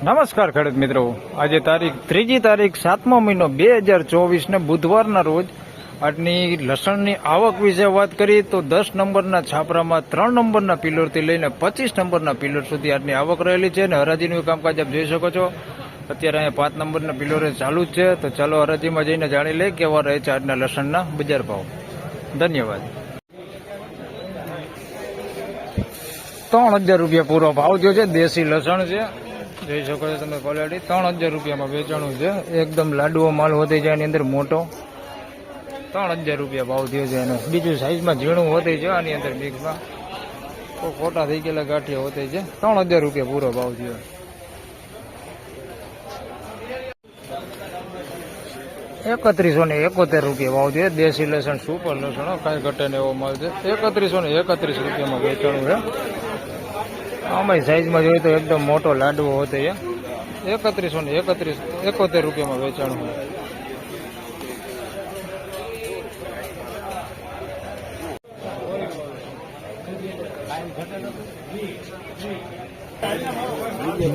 નમસ્કાર ખેડૂત મિત્રો, આજે તારીખ 3જી તારીખ 7મો મહિનો 2024 ને બુધવારના રોજ આજની લસણની આવક વિશે વાત કરીએ તો 10 નંબરના છાપરામાં 3 નંબરના પિલરથી લઈને 25 નંબરના પિલર સુધી આજની આવક રહેલી છે અને હરાજીનું કામકાજ આપ જોઈ શકો છો. અત્યારે અહીંયા 5 નંબરના પિલરે ચાલુ જ છે, તો ચાલો હરાજીમાં જઈને જાણી લઈએ કેવા રહે છે આજના લસણના બજાર ભાવ. ધન્યવાદ. 3000 રૂપિયા પૂરો ભાવ થયો છે. દેશી લસણ છે, જોઈ શકો છો તમે ક્વોલિટી. 3000 રૂપિયામાં વેચાણું છે. એકદમ લાડુઓ માલ હોતી જાય એની અંદર મોટો. 3000 રૂપિયા ભાવ થયો છે અને બીજું સાઈઝમાં ઝીણું હોતી છે આની અંદર મિક્સમાં તો ખોટા થઈ ગયેલા ગાંઠિયા હોતી છે. 3000 રૂપિયા પૂરો ભાવ થયો. ₹3171 રૂપિયા ભાવ છે. દેશી લસણ સુપર લસણ કાંઈ ઘટે ને એવો માલ છે. ₹3131 રૂપિયામાં વેચાણું છે. આમાં સાઈઝમાં જોઈએ તો એકદમ મોટો લાડવો હોતો છે. ₹3171 રૂપિયામાં વેચાણું છે.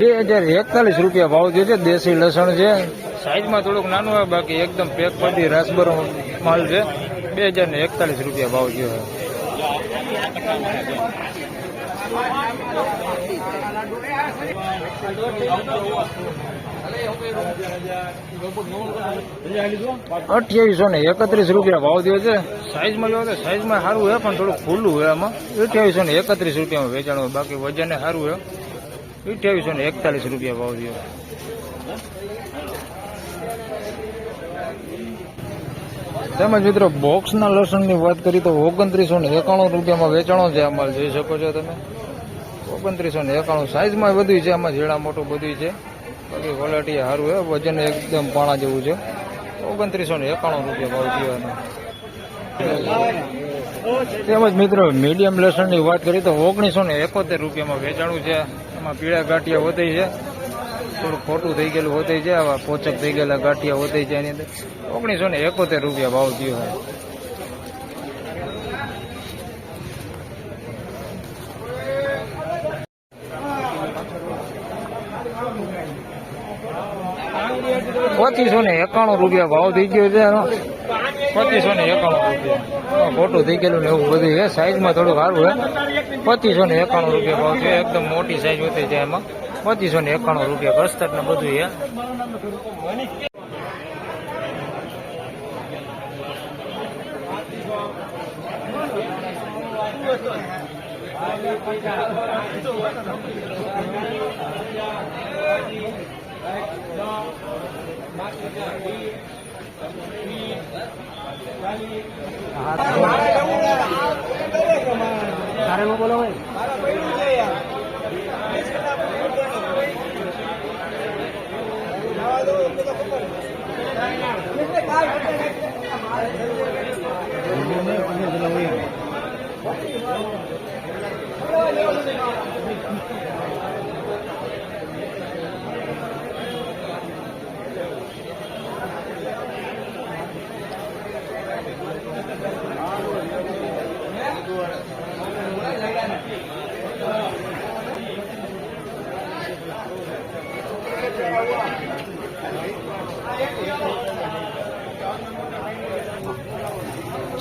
₹2041 રૂપિયા ભાવ થયો છે. દેશી લસણ છે, સાઈઝમાં થોડુંક નાનું હોય, બાકી એકદમ પેક પડી રાસબરો માલ છે. ₹2041 રૂપિયા ભાવ થયો છે. ₹2831 રૂપિયા ભાવ થયો છે. સાઈઝમાં જોવો તો સાઈઝમાં સારું હોય પણ થોડું ખુલ્લું હોય. આમાં ₹2831 રૂપિયામાં વેચાણું, બાકી વજને સારું હોય. ₹2841 રૂપિયા ભાવ થયો. તેમજ મિત્રો બોક્સના લસણની વાત કરી તો ₹2991 રૂપિયામાં વેચાણો છે. આ માલ જોઈ શકો છો તમે. ₹2991 સાઈઝમાં બધું છે, આમાં ઝીણા મોટું બધું છે, બાકી ક્વોલિટી સારું છે, વજન એકદમ પાણા જેવું છે. ₹2991 રૂપિયા ભાવ થયો. તેમજ મિત્રો મીડિયમ લસણની વાત કરી તો ₹1971 રૂપિયામાં વેચાણું છે. એમાં પીળા ગાંઠિયા હોતી છે, થોડું ખોટું થઈ ગયેલું હોતી છે, આવા પોચક થઈ ગયેલા ગાંઠિયા હોતી છે એની અંદર. ₹1971 રૂપિયા ભાવ થયો હોય. ₹2591 રૂપિયા ભાવ થઈ ગયો છે. ₹2591 રૂપિયા ખોટું થઈ ગયેલું ને એવું બધું છે. સાઈઝમાં થોડું સારું છે. ₹2591 રૂપિયા ભાવ છે. એકદમ મોટી સાઈઝ હોતી છે એમાં. ₹2591 રૂપિયા કસ્તર ને બધું છે. બોલો ભાઈ.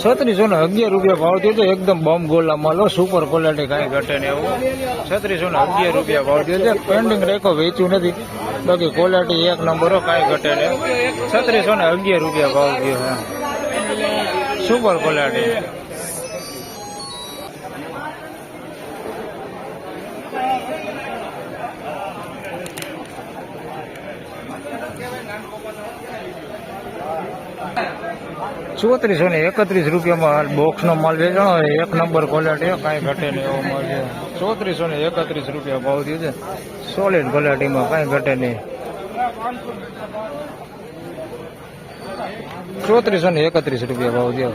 ₹3611 રૂપિયા ભાવ થયો છે. એકદમ બમ ગોલા માલો, સુપર ક્વોલિટી, કાંઈ ઘટે ને એવું. ₹3611 રૂપિયા ભાવ થયો છે. પેન્ડિંગ રેખો વેચ્યું નથી, બાકી ક્વોલિટી એક નંબરો, કાંઈ ઘટે ને. ₹3611 રૂપિયા ભાવ થયો છે. Super quality. ₹3431 રૂપિયામાં બોક્સનો માલ વેચાણો, એક નંબર ક્વોલિટી, કાંઈ ઘટે નહીં એવો માલ છે. ₹3431 રૂપિયા ભાવ થયો છે. સોલિડ ક્વોલિટીમાં કાંઈ ઘટે નહીં. ₹3431 રૂપિયા ભાવ થયો.